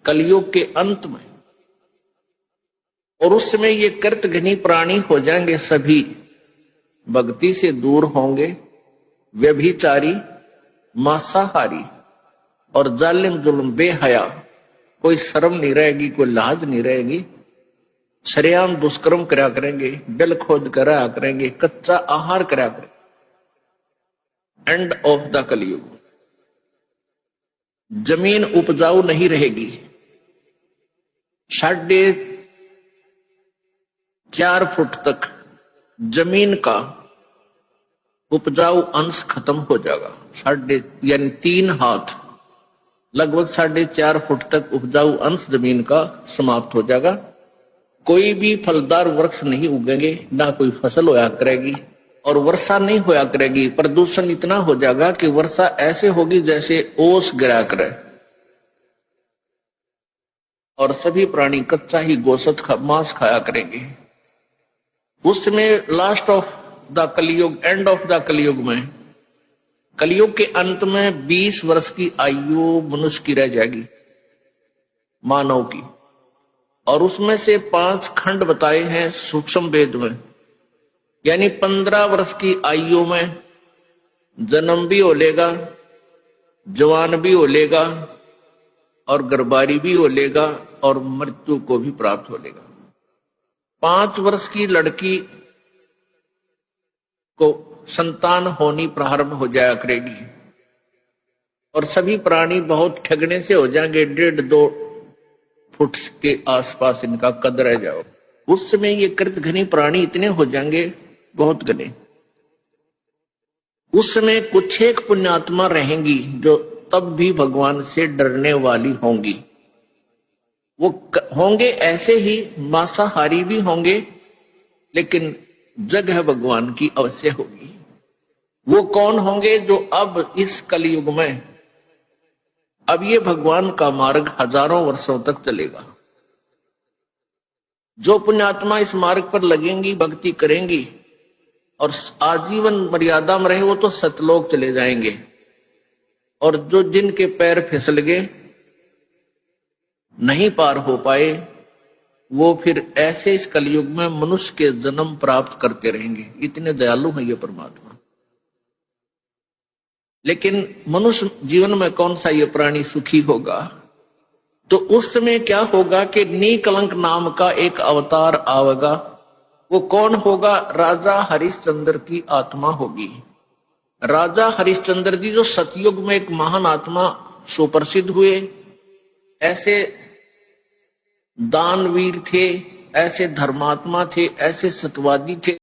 कलयुग के अंत में, और उस समय ये कृतघ्नी प्राणी हो जाएंगे, सभी भक्ति से दूर होंगे, व्यभिचारी, मांसाहारी और जालिम जुल्म बेहया, कोई शर्म नहीं रहेगी, कोई लाज नहीं रहेगी, सरेआम दुष्कर्म करा करेंगे, जल खोद करा करेंगे, कच्चा आहार करा करेंगे। एंड ऑफ द कलयुग। जमीन उपजाऊ नहीं रहेगी, 4.5 फुट तक जमीन का उपजाऊ अंश खत्म हो जाएगा। यानी 3 हाथ, लगभग 4.5 फुट तक उपजाऊ अंश जमीन का समाप्त हो जाएगा। कोई भी फलदार वृक्ष नहीं उगेंगे, ना कोई फसल होया करेगी, और वर्षा नहीं होया करेगी। प्रदूषण इतना हो जाएगा कि वर्षा ऐसे होगी जैसे ओस गिरा करे, और सभी प्राणी कच्चा ही गोश्त मांस खाया करेंगे। उस समय लास्ट ऑफ द कलयुग, एंड ऑफ द कलयुग में, कलयुग के अंत में 20 वर्ष की आयु मनुष्य की रह जाएगी, मानव की। और उसमें से 5 खंड बताए हैं सूक्ष्म वेद में, यानी 15 वर्ष की आयु में जन्म भी हो लेगा, जवान भी हो लेगा, और गर्भारी भी हो लेगा, और मृत्यु को भी प्राप्त हो लेगा। 5 वर्ष की लड़की को संतान होनी प्रारंभ हो जाया करेगी, और सभी प्राणी बहुत ठगने से हो जाएंगे, 1.5-2 फुट के आसपास इनका कद रह जाओ। उस समय ये कृतघ्नी प्राणी इतने हो जाएंगे, बहुत घने। उस समय कुछ एक पुण्यात्मा रहेंगी जो तब भी भगवान से डरने वाली होंगी। वो होंगे ऐसे ही, मांसाहारी भी होंगे, लेकिन जगह भगवान की अवश्य होगी। वो कौन होंगे? जो अब इस कलयुग में, अब ये भगवान का मार्ग हजारों वर्षों तक चलेगा। जो पुण्यात्मा इस मार्ग पर लगेंगी, भक्ति करेंगी और आजीवन मर्यादा में रहे, वो तो सतलोक चले जाएंगे। और जो जिनके पैर फिसल गए, नहीं पार हो पाए, वो फिर ऐसे इस कलयुग में मनुष्य के जन्म प्राप्त करते रहेंगे। इतने दयालु हैं ये परमात्मा। लेकिन मनुष्य जीवन में कौन सा ये प्राणी सुखी होगा? तो उस समय क्या होगा कि निकलंक नाम का एक अवतार आवेगा। वो कौन होगा? राजा हरिश्चंद्र की आत्मा होगी। राजा हरिश्चंद्र जी जो सतयुग में एक महान आत्मा सुप्रसिद्ध हुए, ऐसे दानवीर थे, ऐसे धर्मात्मा थे, ऐसे सत्यवादी थे।